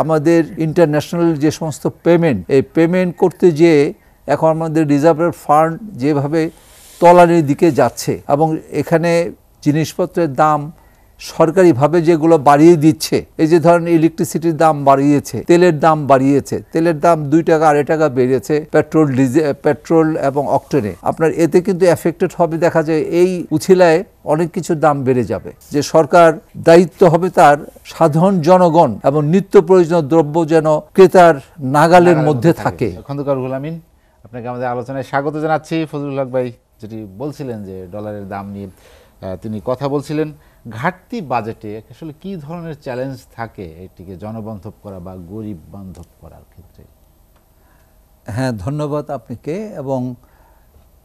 আমাদের ইন্টারন্যাশনাল যে সমস্ত পেমেন্ট, এই পেমেন্ট করতে যেয়ে এখন আমাদের রিজার্ভের ফান্ড যেভাবে তলানির দিকে যাচ্ছে এবং এখানে জিনিসপত্রের দাম সরকারিভাবে যেগুলো বাড়িয়ে দিচ্ছে, এই যে ধরেন ইলেকট্রিসিটির দাম বাড়িয়েছে, তেলের দাম বাড়িয়েছে, তেলের দাম 2 টাকা 2.5 টাকা বেড়েছে পেট্রোল এবং অক্টেনে। আপনার এতে কিন্তু এফেক্টেড হবে, দেখা যায় এই উছিলায় অনেক কিছু দাম বেড়ে যাবে। যে সরকার দায়িত্ব হবে তার সাধারণ জনগণ এবং নিত্য প্রয়োজনীয় দ্রব্য যেন ক্রেতার নাগালের মধ্যে থাকে। খন্দকার রুহুল আমিন, আপনাকে আমাদের আলোচনায় স্বাগত জানাচ্ছি। ফজলুল হক ভাই যেটি বলছিলেন যে ডলারের দাম নিয়ে তিনি কথা বলছিলেন, ঘাটতি বাজেটে আসলে কি ধরনের চ্যালেঞ্জ থাকে এটিকে জনবান্ধব করা বা গরিব বান্ধব করার ক্ষেত্রে? হ্যাঁ, ধন্যবাদ আপনাকে এবং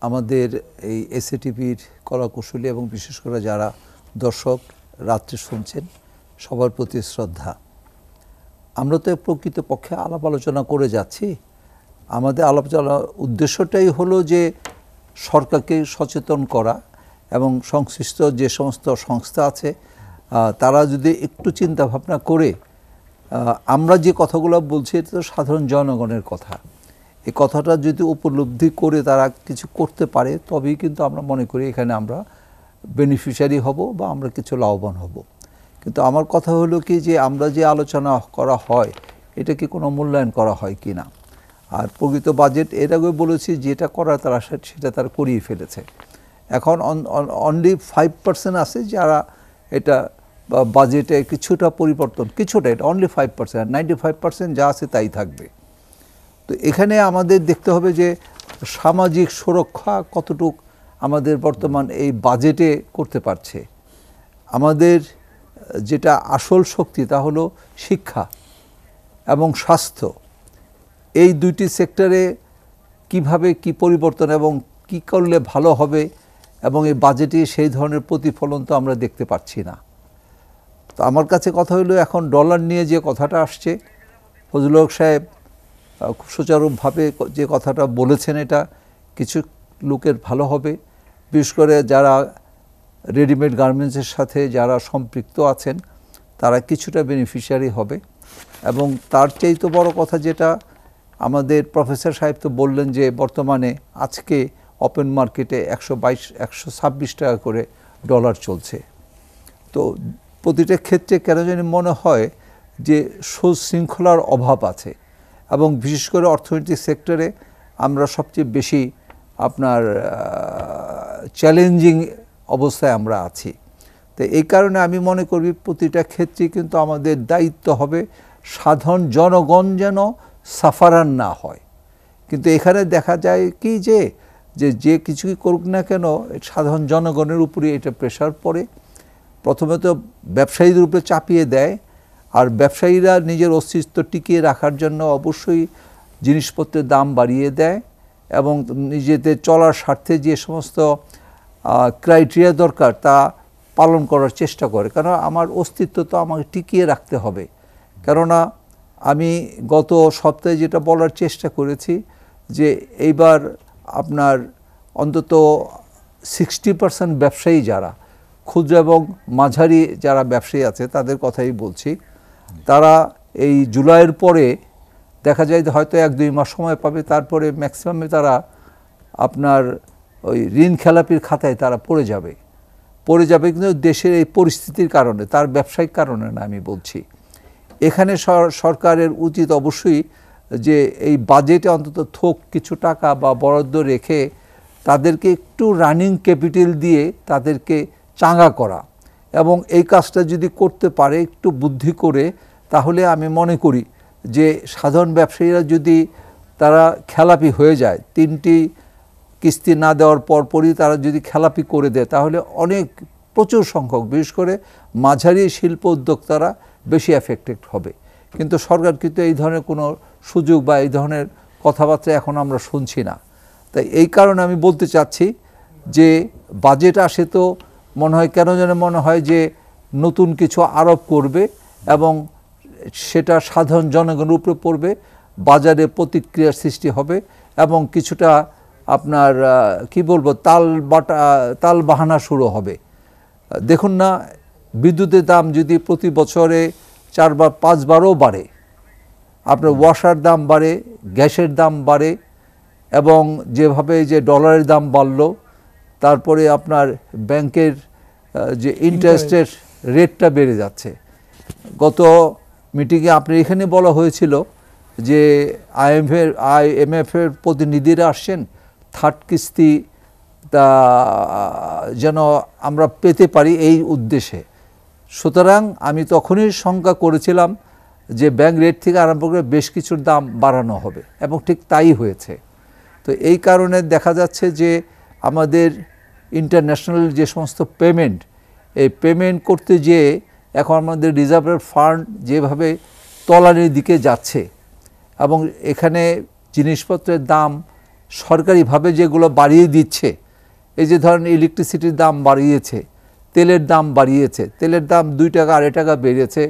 আমাদের এই এসএটিভির কলাকুশলী এবং বিশেষ করে যারা দর্শক রাত্রে শুনছেন সবার প্রতি শ্রদ্ধা। আমরা তো প্রকৃতপক্ষে আলাপ আলোচনা করে যাচ্ছি। আমাদের আলোচনার উদ্দেশ্যটাই হলো যে সরকারকে সচেতন করা এবং সংশ্লিষ্ট যে সমস্ত সংস্থা আছে তারা যদি একটু চিন্তা ভাবনা করে, আমরা যে কথাগুলো বলছি এটা তো সাধারণ জনগণের কথা, এই কথাটা যদি উপলব্ধি করে তারা কিছু করতে পারে তবেই কিন্তু আমরা মনে করি এখানে আমরা বেনিফিশিয়ারি হব বা আমরা কিছু লাভবান হব। কিন্তু আমার কথা হলো কি যে আমরা যে আলোচনা করা হয় এটা কি কোনো মূল্যায়ন করা হয় কি না। আর প্রকৃত বাজেট এর আগে বলেছি যেটা করার তারা সেটা তারা করিয়ে ফেলেছে। এখন অনলি 5% আছে যারা এটা বাজেটে কিছুটা পরিবর্তন, কিছুটা, এটা অনলি 5%, 95% যা আছে তাই থাকবে। তো এখানে আমাদের দেখতে হবে যে সামাজিক সুরক্ষা কতটুক আমাদের বর্তমান এই বাজেটে করতে পারছে। আমাদের যেটা আসল শক্তি তা হলো শিক্ষা এবং স্বাস্থ্য, এই দুইটি সেক্টরে কিভাবে কি পরিবর্তন এবং কি করলে ভালো হবে এবং এই বাজেটে সেই ধরনের প্রতিফলন তো আমরা দেখতে পাচ্ছি না। তো আমার কাছে কথা হলো এখন ডলার নিয়ে যে কথাটা আসছে, ফজলুল হক সাহেব খুব সুচারুভাবে যে কথাটা বলেছেন এটা কিছু লোকের ভালো হবে, বিশেষ করে যারা রেডিমেড গার্মেন্টসের সাথে যারা সম্পৃক্ত আছেন তারা কিছুটা বেনিফিশিয়ারি হবে। এবং তার চাইতে বড় কথা যেটা আমাদের প্রফেসর সাহেব তো বললেন যে বর্তমানে আজকে ওপেন মার্কেটে 122-126 টাকা করে ডলার চলছে। তো প্রতিটা ক্ষেত্রে কেন জানি মনে হয় যে সুশৃঙ্খলার অভাব আছে এবং বিশেষ করে অর্থনৈতিক সেক্টরে আমরা সবচেয়ে বেশি আপনার চ্যালেঞ্জিং অবস্থায় আমরা আছি। তো এই কারণে আমি মনে করি প্রতিটা ক্ষেত্রে কিন্তু আমাদের দায়িত্ব হবে সাধারণ জনগণ যেন সাফারান না হয়। কিন্তু এখানে দেখা যায় কি যে কিছুই করুক না কেন সাধারণ জনগণের উপরে এটা প্রেশার পড়ে। প্রথমে তো ব্যবসায়ীদের উপরে চাপিয়ে দেয়, আর ব্যবসায়ীরা নিজের অস্তিত্ব টিকিয়ে রাখার জন্য অবশ্যই জিনিসপত্রের দাম বাড়িয়ে দেয় এবং নিজেদের চলার স্বার্থে যে সমস্ত ক্রাইটেরিয়া দরকার তা পালন করার চেষ্টা করে। কারণ আমার অস্তিত্ব তো আমাকে টিকিয়ে রাখতে হবে। কেননা আমি গত সপ্তাহে যেটা বলার চেষ্টা করেছি যে এইবার আপনার অন্তত 60% ব্যবসায়ী যারা ক্ষুদ্র এবং মাঝারি যারা ব্যবসায়ী আছে তাদের কথাই বলছি, তারা এই জুলাইয়ের পরে দেখা যায় হয়তো 1-2 মাস সময় পাবে, তারপরে ম্যাক্সিমামে তারা আপনার ওই ঋণ খেলাপির খাতায় তারা পড়ে যাবে। কিন্তু দেশের এই পরিস্থিতির কারণে, তার ব্যবসায়িক কারণে না আমি বলছি। এখানে সরকারের উচিত অবশ্যই যে এই বাজেটে অন্তত থোক কিছু টাকা বা বরাদ্দ রেখে তাদেরকে একটু রানিং ক্যাপিটাল দিয়ে তাদেরকে চাঙ্গা করা, এবং এই কাজটা যদি করতে পারে একটু বুদ্ধি করে, তাহলে আমি মনে করি যে সাধারণ ব্যবসায়ীরা যদি তারা খেলাপি হয়ে যায়, 3টি কিস্তি না দেওয়ার পরপরই তারা যদি খেলাপি করে দেয়, তাহলে প্রচুর সংখ্যক বিশেষ করে মাঝারি শিল্প উদ্যোক্তারা বেশি এফেক্টেড হবে। কিন্তু সরকার কিন্তু এই ধরনের কোনো সুযোগ বা এই ধরনের কথাবার্তা এখন আমরা শুনছি না। তাই এই কারণে আমি বলতে চাচ্ছি যে বাজেট আসে তো মনে হয় কেন যেন মনে হয় যে নতুন কিছু আরোপ করবে এবং সেটা সাধারণ জনগণের উপরে পড়বে, বাজারে প্রতিক্রিয়ার সৃষ্টি হবে এবং কিছুটা আপনার কি বলবো তাল বাহানা শুরু হবে। দেখুন না, বিদ্যুতের দাম যদি প্রতি বছরে 4 বা 5 বারও বাড়ে, আপনার ওয়াশার দাম বাড়ে, গ্যাসের দাম বাড়ে, এবং যেভাবে যে ডলারের দাম বাড়লো, তারপরে আপনার ব্যাংকের যে ইন্টারেস্টের রেটটা বেড়ে যাচ্ছে। গত মিটিংয়ে আপনার এখানে বলা হয়েছিল যে আইএমএফের প্রতিনিধিরা আসছেন, থার্ড কিস্তি তা যেন আমরা পেতে পারি এই উদ্দেশ্যে। সুতরাং আমি তখনই শঙ্কা করেছিলাম যে ব্যাংক রেট থেকে আরম্ভ করে বেশ কিছুর দাম বাড়ানো হবে, এবং ঠিক তাই হয়েছে। তো এই কারণে দেখা যাচ্ছে যে আমাদের ইন্টারন্যাশনাল যে সমস্ত পেমেন্ট, এই পেমেন্ট করতে যেয়ে এখন আমাদের রিজার্ভের ফান্ড যেভাবে তলানির দিকে যাচ্ছে, এবং এখানে জিনিসপত্রের দাম সরকারিভাবে যেগুলো বাড়িয়ে দিচ্ছে, এই যে ধরেন ইলেকট্রিসিটির দাম বাড়িয়েছে, তেলের দাম বাড়িয়েছে, তেলের দাম 2 টাকা 2.5 টাকা বেড়েছে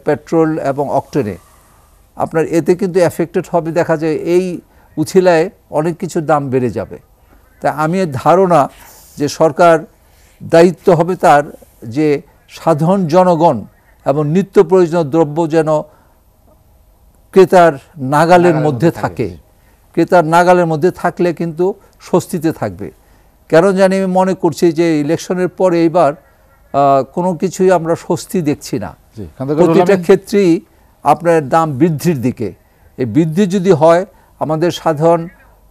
পেট্রোল এবং অক্টেনে। আপনার এতে কিন্তু এফেক্টেড হবে, দেখা যায় এই উছিলায় অনেক কিছুর দাম বেড়ে যাবে। তাই আমি ধারণা যে সরকার দায়িত্ব হবে তার যে সাধারণ জনগণ এবং নিত্য প্রয়োজনীয় দ্রব্য যেন ক্রেতার নাগালের মধ্যে থাকে। ক্রেতার নাগালের মধ্যে থাকলে কিন্তু স্বস্তিতে থাকবে। কেন জানি আমি মনে করছি যে ইলেকশনের পরে এইবার কোনো কিছুই আমরা স্বস্তি দেখছি না, প্রতিটা ক্ষেত্রেই আপনার দাম বৃদ্ধির দিকে। এই বৃদ্ধি যদি হয়, আমাদের সাধারণ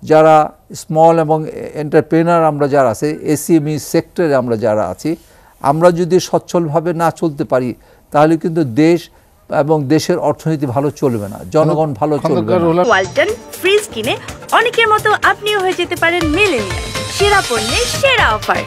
যারা স্মল এবং এন্টারপ্রেনার আমরা যারা আছে, এসএমই সেক্টরে আমরা যারা আছি, আমরা যদি সচ্ছলভাবে না চলতে পারি, তাহলে কিন্তু দেশ এবং দেশের অর্থনীতি ভালো চলবে না, জনগণ ভালো চলবে না। ওয়ালটন ফ্রিজ কিনে অনেকের মতো আপনিও হয়ে যেতে পারেন মিলেনিয়াল। সেরা পণ্যের সেরা অফার।